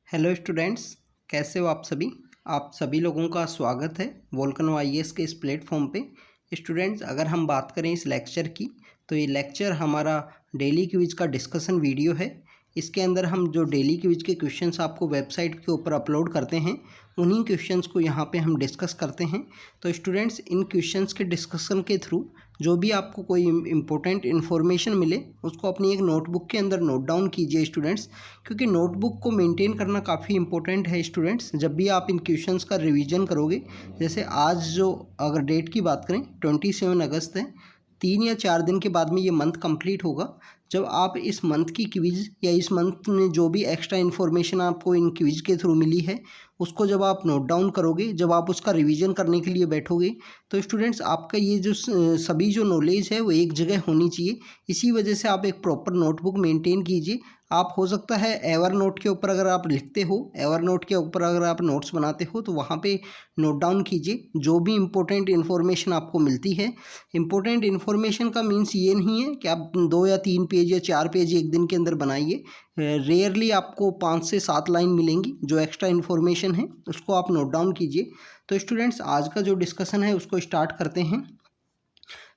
Hello students, कैसे हो आप सभी। आप सभी लोगों का स्वागत है वोल्केनो आईएएस के इस प्लेटफॉर्म पे। स्टूडेंट्स, अगर हम बात करें इस लेक्चर की, तो ये लेक्चर हमारा डेली क्विज का डिस्कशन वीडियो है। इसके अंदर हम जो डेली क्विज के क्वेश्चंस आपको वेबसाइट के ऊपर अपलोड करते हैं, उन्हीं क्वेश्चंस को यहाँ पे हम डिस्कस करते हैं। तो स्टूडेंट्स, इन क्वेश्चंस के डिस्कशन के थ्रू जो भी आपको कोई इम्पोर्टेंट इन्फॉर्मेशन मिले, उसको अपनी एक नोटबुक के अंदर नोट डाउन कीजिए स्टूडेंट्स, क्योंकि नोटबुक को मेंटेन करना काफ़ी इंपॉर्टेंट है स्टूडेंट्स। जब भी आप इन क्वेश्चंस का रिवीजन करोगे, जैसे आज जो अगर डेट की बात करें 27 अगस्त है, 3 या 4 दिन के बाद में ये मंथ कंप्लीट होगा। जब आप इस मंथ की क्विज या इस मंथ में जो भी एक्स्ट्रा इन्फॉर्मेशन आपको इन क्विज के थ्रू मिली है, उसको जब आप नोट डाउन करोगे, जब आप उसका रिवीजन करने के लिए बैठोगे, तो स्टूडेंट्स आपका ये जो सभी जो नॉलेज है वो एक जगह होनी चाहिए। इसी वजह से आप एक प्रॉपर नोटबुक मेंटेन कीजिए। आप हो सकता है एवर नोट के ऊपर अगर आप लिखते हो, एवर नोट के ऊपर अगर आप नोट्स बनाते हो, तो वहाँ पे नोट डाउन कीजिए जो भी इम्पोर्टेंट इन्फॉर्मेशन आपको मिलती है। इम्पोर्टेंट इन्फॉर्मेशन का मीन्स ये नहीं है कि आप 2 या 3 पेज या 4 पेज एक दिन के अंदर बनाइए। रेयरली आपको 5 से 7 लाइन मिलेंगी। जो एक्स्ट्रा इन्फॉर्मेशन है उसको आप नोट डाउन कीजिए। तो स्टूडेंट्स, आज का जो डिस्कशन है उसको स्टार्ट करते हैं।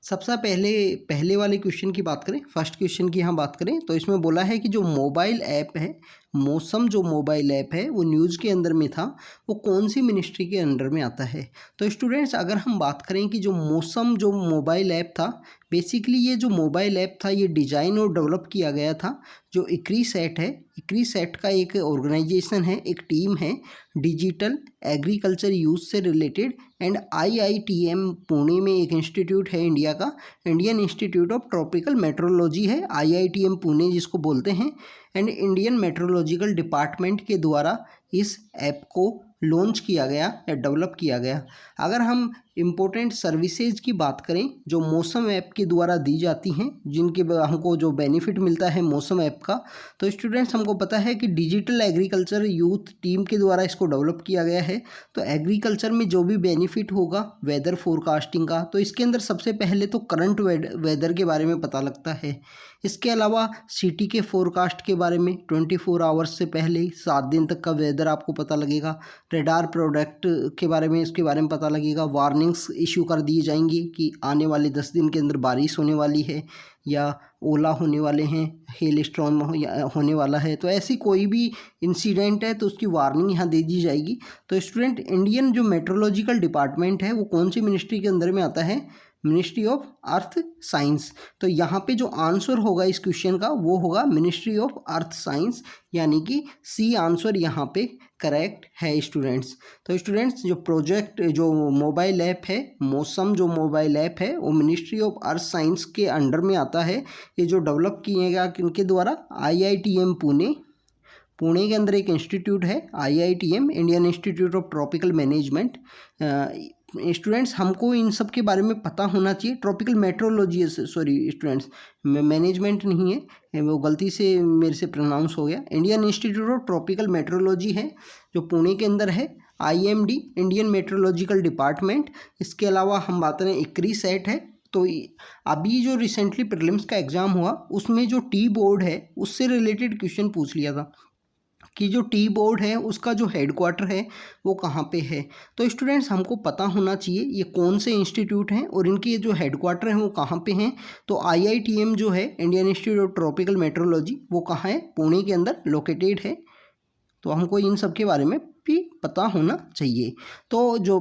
सबसे पहले वाले क्वेश्चन की बात करें, फर्स्ट क्वेश्चन की यहाँ बात करें, तो इसमें बोला है कि जो मोबाइल ऐप है, मौसम जो मोबाइल ऐप है वो न्यूज़ के अंदर में था, वो कौन सी मिनिस्ट्री के अंडर में आता है। तो स्टूडेंट्स, अगर हम बात करें कि जो मौसम जो मोबाइल ऐप था, बेसिकली ये जो मोबाइल ऐप था ये डिज़ाइन और डेवलप किया गया था जो इक्रीसैट है। इक्रीसैट का एक ऑर्गेनाइजेशन है, एक टीम है, डिजिटल एग्रीकल्चर यूज से रिलेटेड। एंड आईआईटीएम पुणे में एक इंस्टीट्यूट है इंडिया का, Indian Institute of Tropical Meteorology है, आईआईटीएम पुणे जिसको बोलते हैं। एंड इंडियन मेट्रोलॉजिकल डिपार्टमेंट के द्वारा इस ऐप को लॉन्च किया गया या डेवलप किया गया। अगर हम इम्पोर्टेंट सर्विसेज की बात करें जो मौसम ऐप के द्वारा दी जाती हैं, जिनके हमको जो बेनिफिट मिलता है मौसम ऐप का, तो स्टूडेंट्स हमको पता है कि डिजिटल एग्रीकल्चर यूथ टीम के द्वारा इसको डेवलप किया गया है। तो एग्रीकल्चर में जो भी बेनिफिट होगा वेदर फोरकास्टिंग का, तो इसके अंदर सबसे पहले तो करंट वेदर के बारे में पता लगता है। इसके अलावा सिटी के फोरकास्ट के बारे में 24 आवर्स से पहले 7 दिन तक का वेदर आपको पता लगेगा। रेडार प्रोडक्ट के बारे में, इसके बारे में पता लगेगा। वार्निंग्स इशू कर दी जाएंगी कि आने वाले 10 दिन के अंदर बारिश होने वाली है या ओला होने वाले हैं, हेल स्टॉर्म होने वाला है। तो ऐसी कोई भी इंसिडेंट है तो उसकी वार्निंग यहाँ दे दी जाएगी। तो स्टूडेंट, इंडियन जो मेट्रोलॉजिकल डिपार्टमेंट है वो कौन सी मिनिस्ट्री के अंदर में आता है? Ministry of earth science. तो यहाँ पे जो आंसर होगा इस क्वेश्चन का वो होगा मिनिस्ट्री ऑफ अर्थ साइंस, यानी कि सी आंसर यहाँ पे करेक्ट है स्टूडेंट्स। तो स्टूडेंट्स, जो प्रोजेक्ट जो मोबाइल ऐप है, मौसम जो मोबाइल ऐप है, वो मिनिस्ट्री ऑफ अर्थ साइंस के अंडर में आता है। ये जो डेवलप किए गया किनके द्वारा? आईआईटीएम पुणे के अंदर एक इंस्टीट्यूट है IITM, Indian Institute of tropical management. Students, हमको इन सब के बारे में पता होना चाहिए। Tropical metrology, sorry students, management नहीं है, वो गलती से मेरे से प्रोनाउंस हो गया। Indian Institute of Tropical Meteorology है जो पुणे के अंदर है। IMD, Indian Meteorological Department. इसके अलावा हम बात करें इक्रीसैट है। तो अभी जो रिसेंटली प्रीलिम्स का एग्ज़ाम हुआ उसमें जो टी बोर्ड है उससे रिलेटेड क्वेश्चन पूछ लिया था कि जो टी बोर्ड है उसका जो हेडक्वार्टर है वो कहाँ पे है। तो स्टूडेंट्स, हमको पता होना चाहिए ये कौन से इंस्टीट्यूट हैं और इनके जो हेडक्वार्टर हैं वो कहाँ पे हैं। तो आईआईटीएम जो है, Indian Institute of Tropical metrology, वो कहाँ है? पुणे के अंदर लोकेटेड है। तो हमको इन सब के बारे में भी पता होना चाहिए। तो जो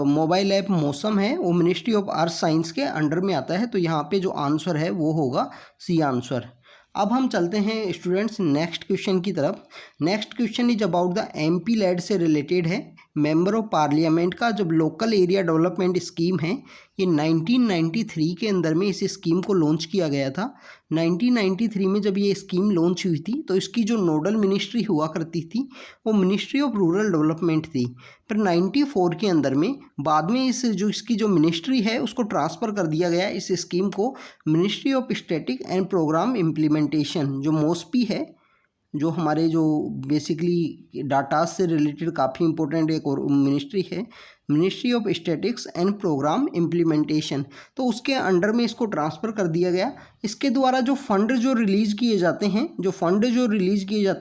मोबाइल ऐप मौसम है वो मिनिस्ट्री ऑफ अर्थ साइंस के अंडर में आता है। तो यहाँ पे जो आंसर है वो होगा सी आंसर। अब हम चलते हैं स्टूडेंट्स नेक्स्ट क्वेश्चन की तरफ। Next question is about the MP LAD से रिलेटेड है। मेंबर ऑफ पार्लियामेंट का जब लोकल एरिया डेवलपमेंट स्कीम है, ये 1993 के अंदर में इस स्कीम को लॉन्च किया गया था। 1993 में जब ये स्कीम लॉन्च हुई थी तो इसकी जो नोडल मिनिस्ट्री हुआ करती थी वो मिनिस्ट्री ऑफ रूरल डेवलपमेंट थी। पर 94 के अंदर में बाद में इसकी जो मिनिस्ट्री है उसको ट्रांसफ़र कर दिया गया, इस स्कीम को ministry of static and programme implementation, जो मोस्पी है, जो हमारे जो बेसिकली डाटा से रिलेटेड काफ़ी इंपॉर्टेंट एक और मिनिस्ट्री है। Ministry of statistics and programme implementation. तो उसके अंडर में इसको ट्रांसफ़र कर दिया गया। इसके द्वारा जो फंड जो रिलीज़ किए जाते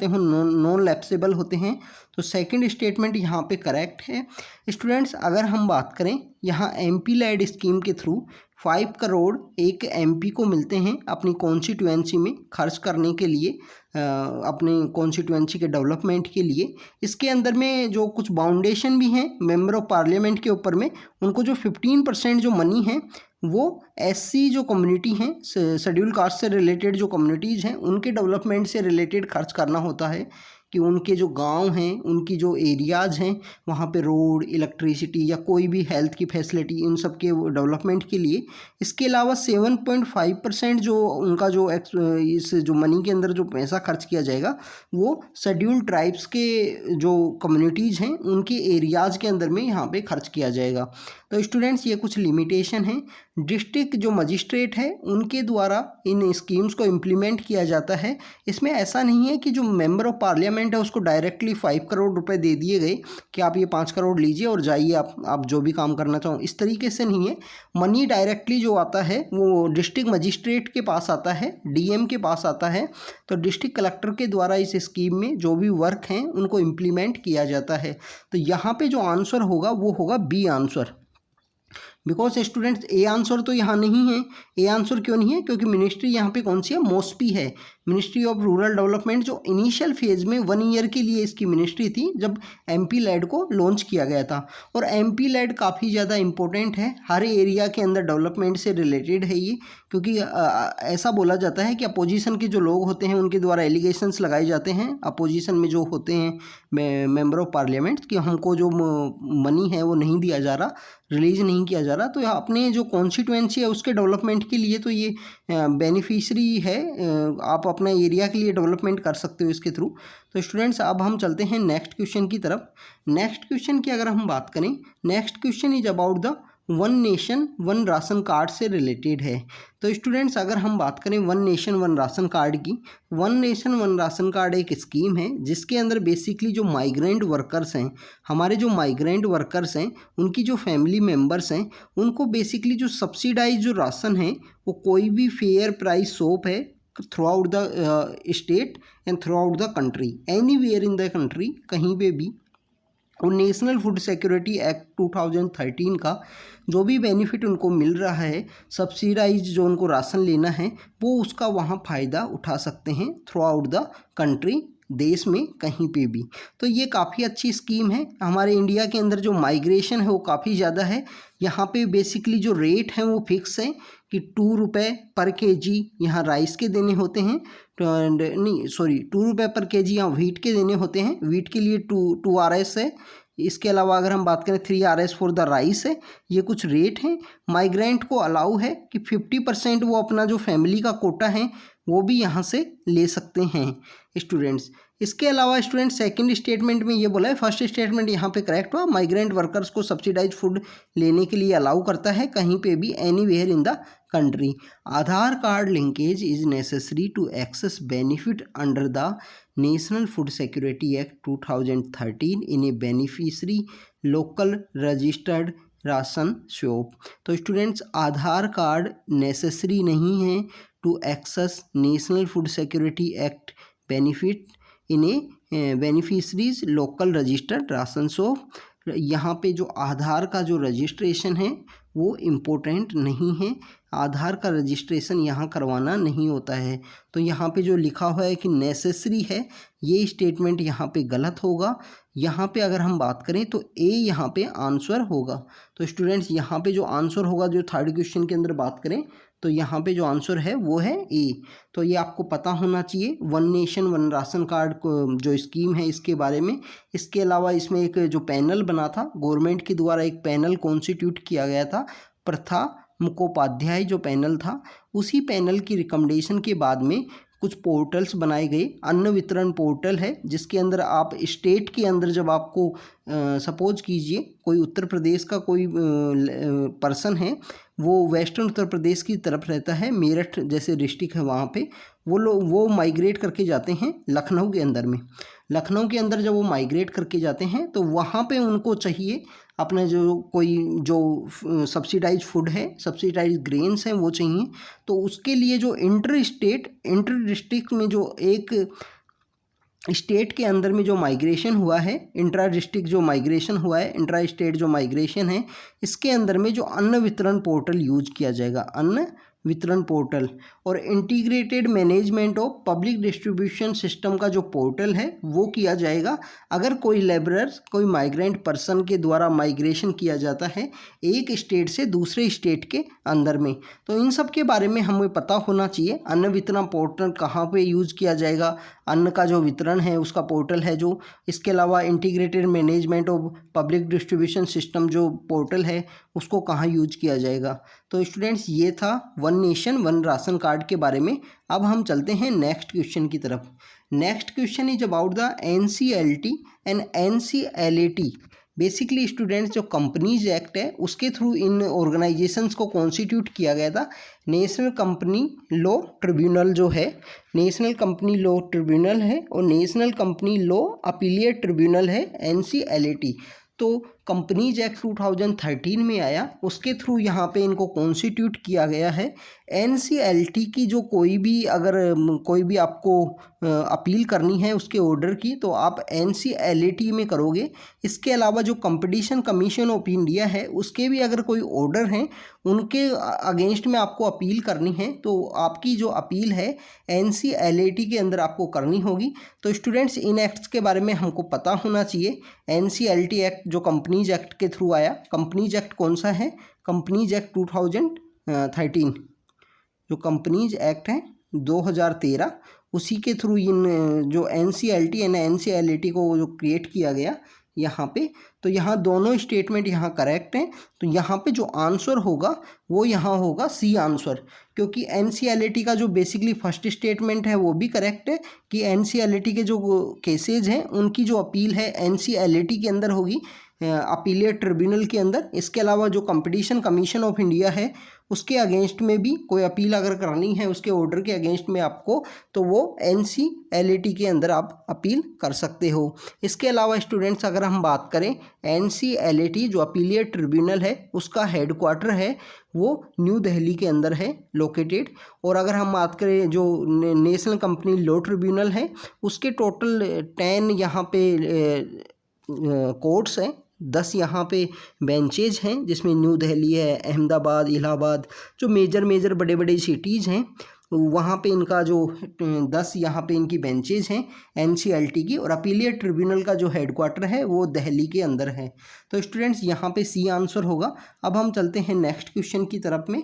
हैं नॉन लैप्सेबल होते हैं। तो सेकंड स्टेटमेंट यहाँ पे करेक्ट है। स्टूडेंट्स, अगर हम बात करें यहाँ एमपी लैड स्कीम के थ्रू 5 करोड़ एक एमपी को मिलते हैं अपनी कॉन्स्टिट्यूएंसी में खर्च करने के लिए, अपने कॉन्स्टिट्यूएंसी के डेवलपमेंट के लिए। इसके अंदर में जो कुछ बाउंडेशन भी हैं मेंबर ऑफ पार्लियामेंट के ऊपर में, उनको जो 15% जो मनी है वो एससी जो कम्युनिटी हैं, शेड्यूल कास्ट से रिलेटेड जो कम्युनिटीज़ हैं, उनके डेवलपमेंट से रिलेटेड खर्च करना होता है कि उनके जो गांव हैं, उनकी जो एरियाज़ हैं, वहाँ पे रोड, इलेक्ट्रिसिटी या कोई भी हेल्थ की फैसिलिटी, इन सब के डेवलपमेंट के लिए। इसके अलावा 7.5% जो उनका जो इस जो मनी के अंदर जो पैसा खर्च किया जाएगा वो शेड्यूल ट्राइब्स के जो कम्युनिटीज़ हैं उनके एरियाज़ के अंदर में यहाँ पे खर्च किया जाएगा। तो स्टूडेंट्स, ये कुछ लिमिटेशन है। डिस्ट्रिक्ट जो मजिस्ट्रेट है उनके द्वारा इन स्कीम्स को इम्प्लीमेंट किया जाता है। इसमें ऐसा नहीं है कि जो मेंबर ऑफ पार्लियामेंट है उसको डायरेक्टली 5 करोड़ रुपए दे दिए गए कि आप ये 5 करोड़ लीजिए और जाइए आप जो भी काम करना चाहो, इस तरीके से नहीं है। मनी डायरेक्टली जो आता है वो डिस्ट्रिक्ट मजिस्ट्रेट के पास आता है, डीएम के पास आता है। तो डिस्ट्रिक्ट कलेक्टर के द्वारा इस स्कीम में जो भी वर्क हैं उनको इम्प्लीमेंट किया जाता है। तो यहाँ पे जो आंसर होगा वो होगा B answer. Because students, A answer तो यहाँ नहीं है। ए आंसर क्यों नहीं है? क्योंकि मिनिस्ट्री यहाँ पे कौन सी है? मोस्पी है, मिनिस्ट्री ऑफ रूरल डेवलपमेंट, जो इनिशियल फेज में 1 ईयर के लिए इसकी मिनिस्ट्री थी जब एमपी लैड को लॉन्च किया गया था। और एमपी लैड काफ़ी ज़्यादा इंपॉर्टेंट है, हर एरिया के अंदर डेवलपमेंट से रिलेटेड है ये। क्योंकि ऐसा बोला जाता है कि अपोजिशन के जो लोग होते हैं उनके द्वारा एलिगेशंस लगाए जाते हैं, अपोजिशन में जो होते हैं मेंबर ऑफ पार्लियामेंट, कि हमको जो मनी है वो नहीं दिया जा रहा, रिलीज़ नहीं किया जा रहा। तो अपने जो कॉन्स्टिट्यूएंसी है उसके डेवलपमेंट के लिए तो ये बेनिफिशरी है, आप अपना एरिया के लिए डेवलपमेंट कर सकते हो इसके थ्रू। तो स्टूडेंट्स, अब हम चलते हैं नेक्स्ट क्वेश्चन की तरफ। नेक्स्ट क्वेश्चन की अगर हम बात करें, next question is about the 1 nation 1 ration card से रिलेटेड है। तो स्टूडेंट्स, अगर हम बात करें 1 नेशन 1 राशन कार्ड की, 1 नेशन 1 राशन कार्ड एक स्कीम है जिसके अंदर बेसिकली जो माइग्रेंट वर्कर्स हैं, हमारे जो माइग्रेंट वर्कर्स हैं, उनकी जो फैमिली मेम्बर्स हैं, उनको बेसिकली जो सब्सिडाइज जो राशन है वो कोई भी फेयर प्राइस शॉप है through out the state and through out the country, anywhere in the country, कहीं पे भी, और नेशनल फूड सिक्योरिटी एक्ट 2013 का जो भी बेनिफिट उनको मिल रहा है, सब्सिडाइज जो उनको राशन लेना है, वो उसका वहाँ फ़ायदा उठा सकते हैं थ्रू आउट द कंट्री, देश में कहीं पे भी। तो ये काफ़ी अच्छी स्कीम है। हमारे इंडिया के अंदर जो माइग्रेशन है वो काफ़ी ज़्यादा है। यहाँ पे बेसिकली जो रेट हैं वो फिक्स हैं कि 2 रुपये पर केजी यहाँ राइस के देने होते हैं, 2 रुपये पर केजी यहाँ व्हीट के देने होते हैं। व्हीट के लिए 2 RS है। इसके अलावा अगर हम बात करें 3 RS फॉर द राइस है। ये कुछ रेट हैं। माइग्रेंट को अलाउ है कि 50% वो अपना जो फैमिली का कोटा है वो भी यहाँ से ले सकते हैं स्टूडेंट्स। इसके अलावा स्टूडेंट सेकंड स्टेटमेंट में ये बोला है, फर्स्ट स्टेटमेंट यहाँ पे करेक्ट हुआ, माइग्रेंट वर्कर्स को सब्सिडाइज फूड लेने के लिए अलाउ करता है कहीं पे भी, anywhere in the country. Aadhaar card linkage is necessary to access benefit under the national food security act 2013 in a beneficiary local registered ration shop. तो स्टूडेंट्स, आधार कार्ड नेसेसरी नहीं है to access national food security act benefit in a beneficiaries local registered ration shop. यहाँ पे जो आधार का जो registration है वो इम्पोर्टेंट नहीं है, आधार का रजिस्ट्रेशन यहाँ करवाना नहीं होता है। तो यहाँ पे जो लिखा हुआ है कि नेसेसरी है, ये स्टेटमेंट यहाँ पे गलत होगा। यहाँ पे अगर हम बात करें तो ए यहाँ पे आंसर होगा। तो स्टूडेंट्स, यहाँ पे जो आंसर होगा, जो थर्ड क्वेश्चन के अंदर बात करें तो यहाँ पे जो आंसर है वो है ए। तो ये आपको पता होना चाहिए 1 नेशन 1 राशन कार्ड को जो स्कीम है इसके बारे में। इसके अलावा इसमें एक जो पैनल बना था, गवर्नमेंट के द्वारा एक पैनल कॉन्स्टिट्यूट किया गया था, प्रथा मुखोपाध्याय जो पैनल था, उसी पैनल की रिकमेंडेशन के बाद में कुछ पोर्टल्स बनाए गए। अन्न वितरण पोर्टल है जिसके अंदर आप स्टेट के अंदर जब आपको सपोज कीजिए कोई उत्तर प्रदेश का कोई पर्सन है, वो वेस्टर्न उत्तर प्रदेश की तरफ रहता है, मेरठ जैसे डिस्ट्रिक्ट है वहाँ पे, वो माइग्रेट करके जाते हैं लखनऊ के अंदर में। लखनऊ के अंदर जब वो माइग्रेट करके जाते हैं तो वहाँ पे उनको चाहिए अपने जो कोई जो सब्सिडाइज फूड है, सब्सिडाइज ग्रेन्स हैं वो चाहिए। तो उसके लिए जो इंटर डिस्ट्रिक्ट में जो एक स्टेट के अंदर में जो माइग्रेशन हुआ है, इंट्रा डिस्ट्रिक्ट जो माइग्रेशन हुआ है, इंट्रा स्टेट जो माइग्रेशन है, इसके अंदर में जो अन्न वितरण पोर्टल यूज किया जाएगा, अन्न वितरण पोर्टल, और integrated management of public distribution system का जो पोर्टल है वो किया जाएगा। अगर कोई लेबरर, कोई माइग्रेंट पर्सन के द्वारा माइग्रेशन किया जाता है एक स्टेट से दूसरे स्टेट के अंदर में, तो इन सब के बारे में हमें पता होना चाहिए। अन्न वितरण पोर्टल कहाँ पे यूज़ किया जाएगा, अन्न का जो वितरण है उसका पोर्टल है जो, इसके अलावा integrated management of public distribution system जो पोर्टल है उसको कहाँ यूज किया जाएगा। तो स्टूडेंट्स ये था one nation one ration card के बारे में। अब हम चलते हैं नेक्स्ट क्वेश्चन की तरफ। Next question is about the NCLT and NCLAT। Basically students जो कंपनीज एक्ट है उसके थ्रू इन ऑर्गेनाइजेशंस को कॉन्स्टिट्यूट किया गया था। नेशनल कंपनी लॉ ट्रिब्यूनल जो है, नेशनल कंपनी लॉ ट्रिब्यूनल है, और national company law appellate tribunal है NCLAT। तो कंपनीज एक्ट 2013 में आया, उसके थ्रू यहाँ पे इनको कॉन्स्टिट्यूट किया गया है। NCLT की जो कोई भी आपको अपील करनी है उसके ऑर्डर की, तो आप NCLAT में करोगे। इसके अलावा जो कंपटीशन कमीशन ऑफ इंडिया है उसके भी अगर कोई ऑर्डर हैं उनके अगेंस्ट में आपको अपील करनी है, तो आपकी जो अपील है NCLAT के अंदर आपको करनी होगी। तो स्टूडेंट्स इन एक्ट्स के बारे में हमको पता होना चाहिए। NCLT एक्ट जो कंपनीज एक्ट के थ्रू आया, कंपनीज एक्ट कौन सा है, कंपनीज एक्ट 2013, जो कंपनीज एक्ट है 2013, उसी के थ्रू इन जो NCLT एंड NCLAT को जो क्रिएट किया गया यहाँ पे। तो यहाँ दोनों स्टेटमेंट यहाँ करेक्ट हैं। तो यहाँ पे जो आंसर होगा वो यहाँ होगा सी आंसर, क्योंकि NCLAT का जो बेसिकली फर्स्ट स्टेटमेंट है वो भी करेक्ट है कि NCLAT के जो केसेज हैं उनकी जो अपील है NCLAT के अंदर होगी, अपीलेट ट्रिब्यूनल के अंदर। इसके अलावा जो कंपटीशन कमीशन ऑफ इंडिया है उसके अगेंस्ट में भी कोई अपील अगर करनी है उसके ऑर्डर के अगेंस्ट में आपको, तो वो NCLAT के अंदर आप अपील कर सकते हो। इसके अलावा स्टूडेंट्स अगर हम बात करें NCLAT जो अपीलिएट ट्रिब्यूनल है उसका हेडक्वार्टर है वो न्यू दिल्ली के अंदर है लोकेटेड। और अगर हम बात करें जो नेशनल कंपनी लॉ ट्रिब्यूनल है उसके टोटल 10 यहाँ पे कोर्ट्स हैं, 10 यहाँ पे बेंचेज हैं, जिसमें न्यू दिल्ली है, अहमदाबाद, इलाहाबाद, जो मेजर बड़े बड़े सिटीज़ हैं वहाँ पे इनका जो 10 यहाँ पे इनकी बेंचेज हैं NCLT की। और अपीलिएट ट्रिब्यूनल का जो हेडक्वार्टर है वो दिल्ली के अंदर है। तो स्टूडेंट्स यहाँ पे सी आंसर होगा। अब हम चलते हैं नेक्स्ट क्वेश्चन की तरफ में।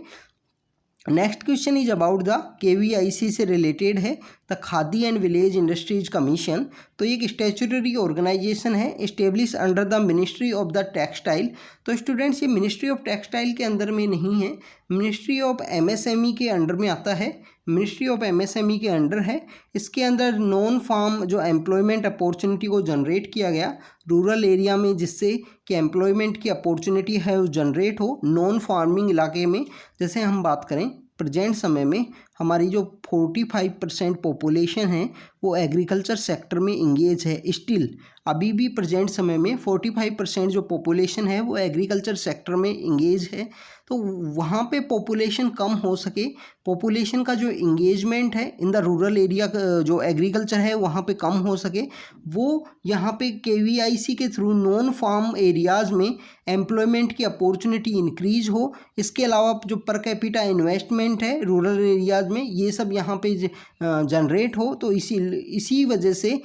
Next question is about the KVIC से रिलेटेड है, the khadi and village industries commission. तो ये एक स्टैट्यूटरी ऑर्गेनाइजेशन है establish under the ministry of the textile. तो स्टूडेंट्स ये मिनिस्ट्री ऑफ टेक्सटाइल के अंदर में नहीं है, मिनिस्ट्री ऑफ MSME के अंडर में आता है, मिनिस्ट्री ऑफ MSME के अंडर है। इसके अंदर नॉन फार्म जो एम्प्लॉयमेंट अपॉर्चुनिटी को जनरेट किया गया रूरल एरिया में, जिससे कि एम्प्लॉयमेंट की अपॉर्चुनिटी है वो जनरेट हो नॉन फार्मिंग इलाके में। जैसे हम बात करें प्रेजेंट समय में हमारी जो 45% पॉपुलेशन है वो एग्रीकल्चर सेक्टर में इंगेज है। स्टिल अभी भी प्रेजेंट समय में 45% जो पॉपुलेशन है वो एग्रीकल्चर सेक्टर में इंगेज है। तो वहाँ पे पॉपुलेशन कम हो सके, पॉपुलेशन का जो इंगेजमेंट है इन द रूरल एरिया जो एग्रीकल्चर है वहाँ पे कम हो सके, वो यहाँ पे KVIC के थ्रू नॉन फार्म एरियाज़ में एम्प्लॉयमेंट की अपॉर्चुनिटी इंक्रीज हो। इसके अलावा जो पर कैपिटा इन्वेस्टमेंट है रूरल एरियाज़ में ये सब यहाँ पे जनरेट हो। तो इसी वजह से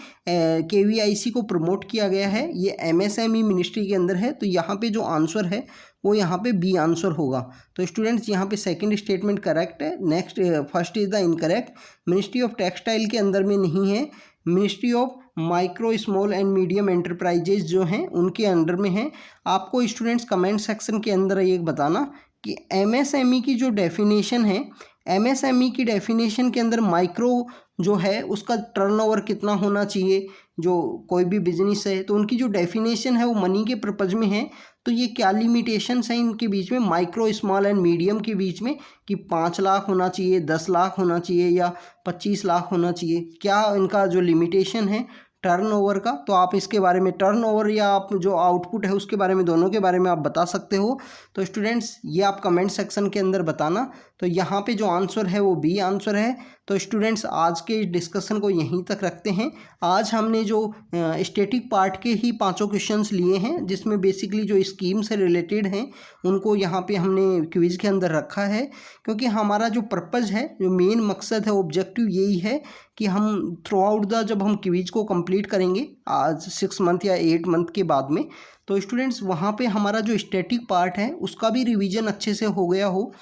KVIC को प्रमोट किया गया है। ये MSME मिनिस्ट्री के अंदर है। तो यहाँ पे जो आंसर है वो यहाँ पे बी आंसर होगा। तो स्टूडेंट्स यहाँ पे सेकंड स्टेटमेंट करेक्ट है। Next first is the incorrect, ministry of textile के अंदर में नहीं है, ministry of micro small and medium enterprises जो हैं उनके अंडर में है। आपको स्टूडेंट्स कमेंट सेक्शन के अंदर ये बताना कि MSME की जो डेफिनेशन है, MSME की डेफिनेशन के अंदर माइक्रो जो है उसका टर्नओवर कितना होना चाहिए, जो कोई भी बिजनेस है तो उनकी जो डेफिनेशन है वो मनी के पर्पज़ में है। तो ये क्या लिमिटेशंस हैं इनके बीच में, माइक्रो स्मॉल एंड मीडियम के बीच में, कि 5 लाख होना चाहिए, 10 लाख होना चाहिए या 25 लाख होना चाहिए, क्या इनका जो लिमिटेशन है टर्नओवर का, तो आप इसके बारे में टर्नओवर या आप जो आउटपुट है उसके बारे में, दोनों के बारे में आप बता सकते हो। तो स्टूडेंट्स ये आप कमेंट सेक्शन के अंदर बताना। तो यहाँ पे जो आंसर है वो बी आंसर है। तो स्टूडेंट्स आज के डिस्कशन को यहीं तक रखते हैं। आज हमने जो स्टैटिक पार्ट के ही 5 क्वेश्चंस लिए हैं, जिसमें बेसिकली जो स्कीम से रिलेटेड हैं उनको यहाँ पे हमने क्विज के अंदर रखा है, क्योंकि हमारा जो पर्पज़ है, जो मेन मकसद है, ऑब्जेक्टिव यही है कि हम थ्रू आउट द जब हम क्विज को कंप्लीट करेंगे आज 6 मंथ या 8 मंथ के बाद में, तो स्टूडेंट्स वहाँ पे हमारा जो स्टैटिक पार्ट है उसका भी रिवीजन अच्छे से हो गया हो।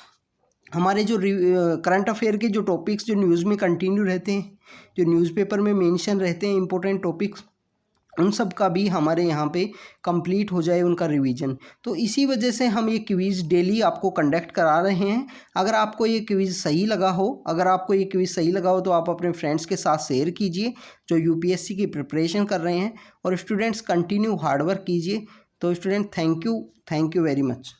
हमारे जो करंट अफेयर के जो टॉपिक्स जो न्यूज़ में कंटिन्यू रहते हैं, जो न्यूज़पेपर में मेंशन रहते हैं इंपॉर्टेंट टॉपिक्स, उन सब का भी हमारे यहाँ पे कंप्लीट हो जाए उनका रिवीजन। तो इसी वजह से हम ये क्विज़ डेली आपको कंडक्ट करा रहे हैं। अगर आपको ये क्विज़ सही लगा हो, तो आप अपने फ्रेंड्स के साथ शेयर कीजिए जो यूपीएससी की प्रिपरेशन कर रहे हैं, और स्टूडेंट्स कंटिन्यू हार्डवर्क कीजिए। तो student thank you very much.